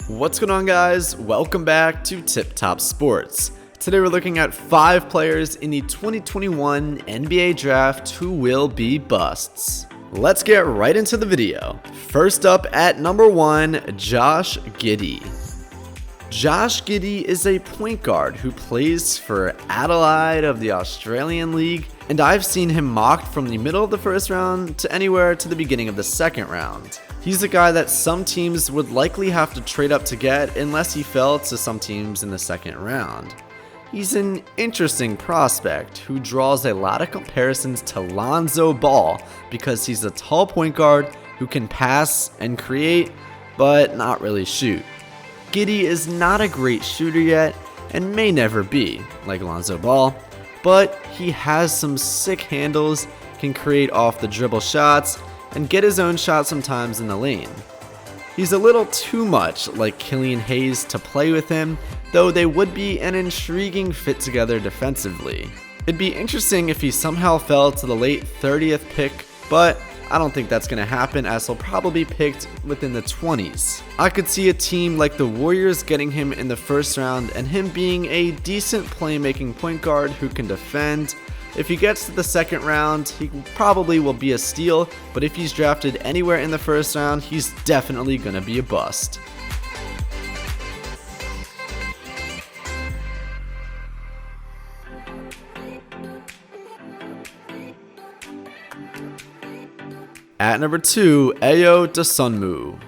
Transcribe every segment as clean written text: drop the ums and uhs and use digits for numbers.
What's going on, guys? Welcome back to Tip Top Sports. Today we're looking at 5 players in the 2021 NBA Draft who will be busts. Let's get right into the video. First up at number 1, Josh Giddey. Josh Giddey is a point guard who plays for Adelaide of the Australian League, and I've seen him mocked from the middle of the first round to anywhere to the beginning of the second round. He's a guy that some teams would likely have to trade up to get unless he fell to some teams in the second round. He's an interesting prospect who draws a lot of comparisons to Lonzo Ball because he's a tall point guard who can pass and create, but not really shoot. Giddey is not a great shooter yet and may never be, like Lonzo Ball, but he has some sick handles, can create off the dribble shots, and get his own shot sometimes in the lane. He's a little too much like Killian Hayes to play with him, though they would be an intriguing fit together defensively. It'd be interesting if he somehow fell to the late 30th pick, but I don't think that's going to happen as he'll probably be picked within the 20s. I could see a team like the Warriors getting him in the first round and him being a decent playmaking point guard who can defend. If he gets to the second round, he probably will be a steal, but if he's drafted anywhere in the first round, he's definitely going to be a bust. At number 2, Ayo Dosunmu.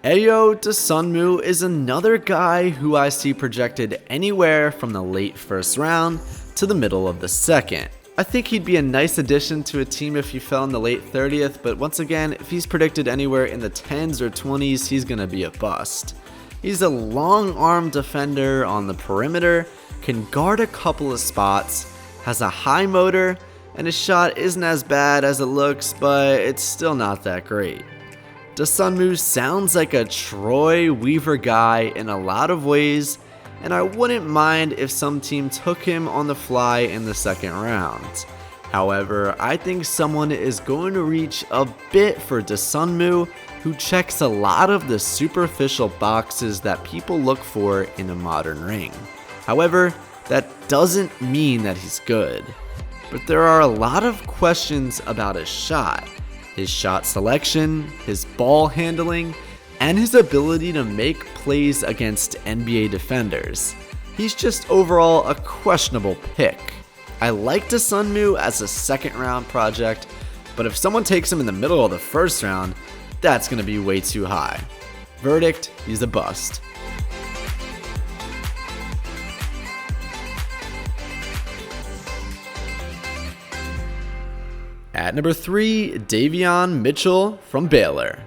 Ayo Dosunmu is another guy who I see projected anywhere from the late first round to the middle of the second. I think he'd be a nice addition to a team if he fell in the late 30th, but once again, if he's predicted anywhere in the 10s or 20s, he's gonna be a bust. He's a long arm defender on the perimeter, can guard a couple of spots, has a high motor, and his shot isn't as bad as it looks, but it's still not that great. Dosunmu sounds like a Troy Weaver guy in a lot of ways, and I wouldn't mind if some team took him on the fly in the second round. However, I think someone is going to reach a bit for Dosunmu, who checks a lot of the superficial boxes that people look for in a modern ring. However, that doesn't mean that he's good. But there are a lot of questions about his shot selection, his ball handling, and his ability to make plays against NBA defenders. He's just overall a questionable pick. I like Dosunmu as a second round project, but if someone takes him in the middle of the first round, that's going to be way too high. Verdict, he's a bust. At number 3, Davion Mitchell from Baylor.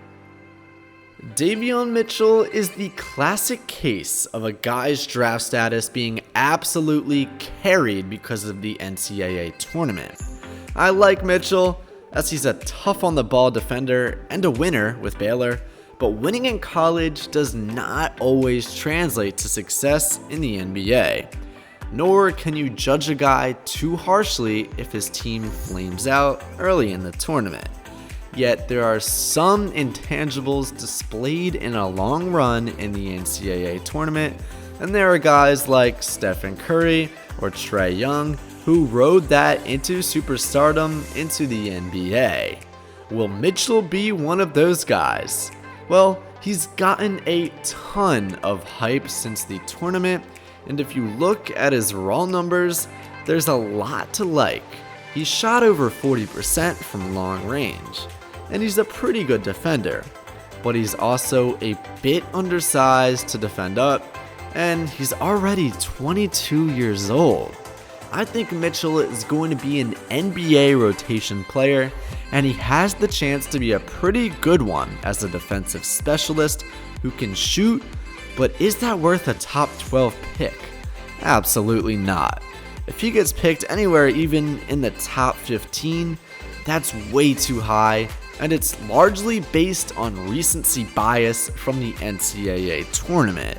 Davion Mitchell is the classic case of a guy's draft status being absolutely carried because of the NCAA tournament. I like Mitchell as he's a tough on the ball defender and a winner with Baylor, but winning in college does not always translate to success in the NBA. Nor can you judge a guy too harshly if his team flames out early in the tournament. Yet there are some intangibles displayed in a long run in the NCAA tournament, and there are guys like Stephen Curry or Trae Young who rode that into superstardom into the NBA. Will Mitchell be one of those guys? Well, he's gotten a ton of hype since the tournament, and if you look at his raw numbers, there's a lot to like. He shot over 40% from long range, and he's a pretty good defender, but he's also a bit undersized to defend up, and he's already 22 years old. I think Mitchell is going to be an NBA rotation player, and he has the chance to be a pretty good one as a defensive specialist who can shoot, but is that worth a top 12 pick? Absolutely not. If he gets picked anywhere even in the top 15, that's way too high, and it's largely based on recency bias from the NCAA tournament.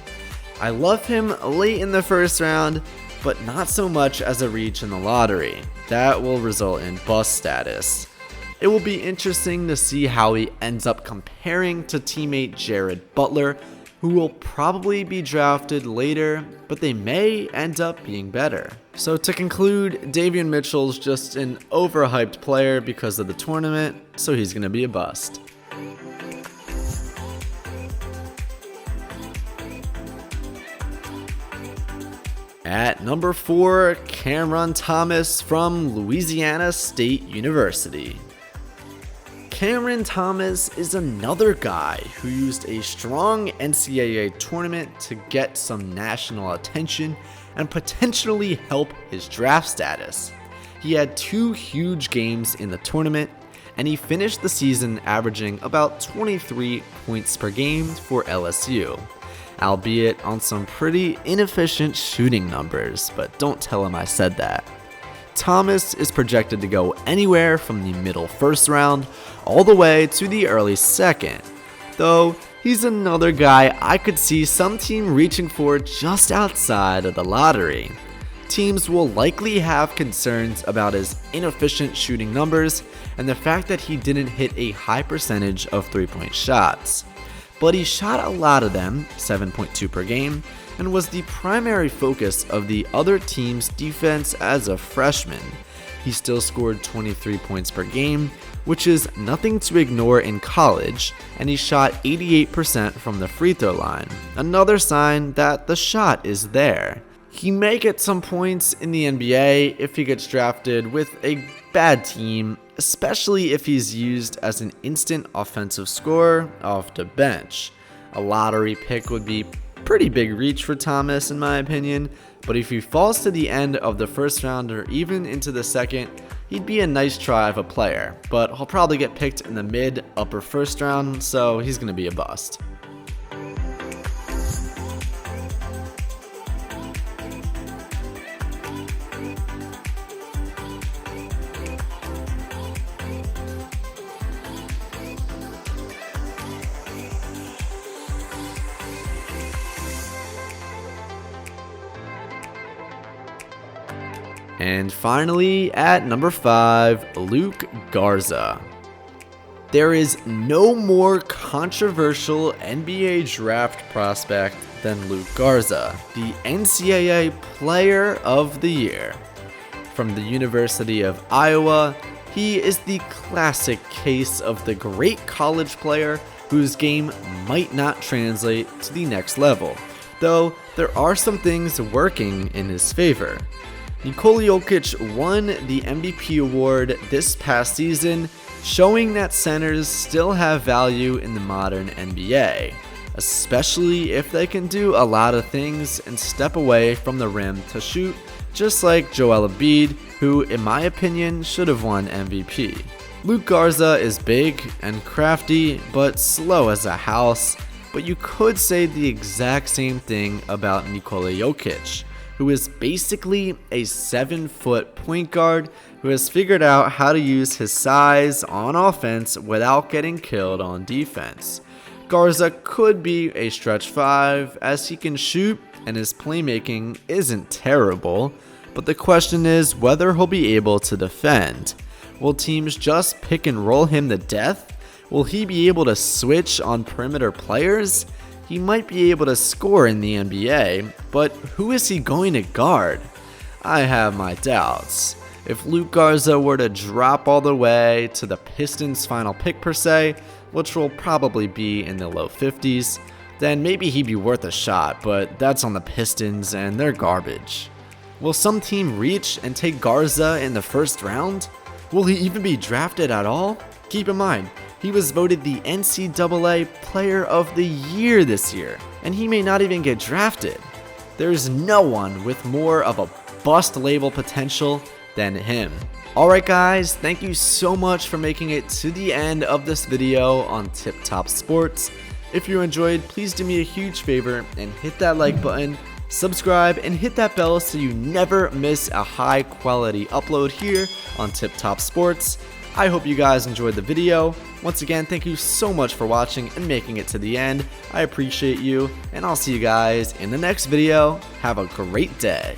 I love him late in the first round, but not so much as a reach in the lottery. That will result in bust status. It will be interesting to see how he ends up comparing to teammate Jared Butler, who will probably be drafted later, but they may end up being better. So to conclude, Davion Mitchell's just an overhyped player because of the tournament, so he's going to be a bust. At number 4, Cameron Thomas from Louisiana State University. Cameron Thomas is another guy who used a strong NCAA tournament to get some national attention and potentially help his draft status. He had 2 huge games in the tournament, and he finished the season averaging about 23 points per game for LSU, albeit on some pretty inefficient shooting numbers, but don't tell him I said that. Thomas is projected to go anywhere from the middle first round all the way to the early second, though he's another guy I could see some team reaching for just outside of the lottery. Teams will likely have concerns about his inefficient shooting numbers and the fact that he didn't hit a high percentage of 3-point shots. But he shot a lot of them, 7.2 per game, and was the primary focus of the other team's defense as a freshman. He still scored 23 points per game, which is nothing to ignore in college, and he shot 88% from the free throw line, another sign that the shot is there. He may get some points in the NBA if he gets drafted with a bad team, especially if he's used as an instant offensive scorer off the bench. A lottery pick would be pretty big reach for Thomas in my opinion, but if he falls to the end of the first round or even into the second, he'd be a nice try of a player, but he'll probably get picked in the mid-upper first round, so he's going to be a bust. And finally, at number 5, Luke Garza. There is no more controversial NBA draft prospect than Luke Garza, the NCAA Player of the Year. From the University of Iowa, he is the classic case of the great college player whose game might not translate to the next level, though there are some things working in his favor. Nikola Jokic won the MVP award this past season, showing that centers still have value in the modern NBA, especially if they can do a lot of things and step away from the rim to shoot, just like Joel Embiid, who in my opinion should have won MVP. Luke Garza is big and crafty, but slow as a house, but you could say the exact same thing about Nikola Jokic, who is basically a 7-foot point guard who has figured out how to use his size on offense without getting killed on defense. Garza could be a stretch 5 as he can shoot and his playmaking isn't terrible, but the question is whether he'll be able to defend. Will teams just pick and roll him to death? Will he be able to switch on perimeter players? He might be able to score in the NBA, but who is he going to guard? I have my doubts. If Luke Garza were to drop all the way to the Pistons' final pick per se, which will probably be in the low 50s, then maybe he'd be worth a shot, but that's on the Pistons and they're garbage. Will some team reach and take Garza in the first round? Will he even be drafted at all? Keep in mind, he was voted the NCAA Player of the Year this year, and he may not even get drafted. There's no one with more of a bust label potential than him. Alright guys, thank you so much for making it to the end of this video on Tip Top Sports. If you enjoyed, please do me a huge favor and hit that like button, subscribe, and hit that bell so you never miss a high quality upload here on Tip Top Sports. I hope you guys enjoyed the video. Once again, thank you so much for watching and making it to the end. I appreciate you, and I'll see you guys in the next video. Have a great day.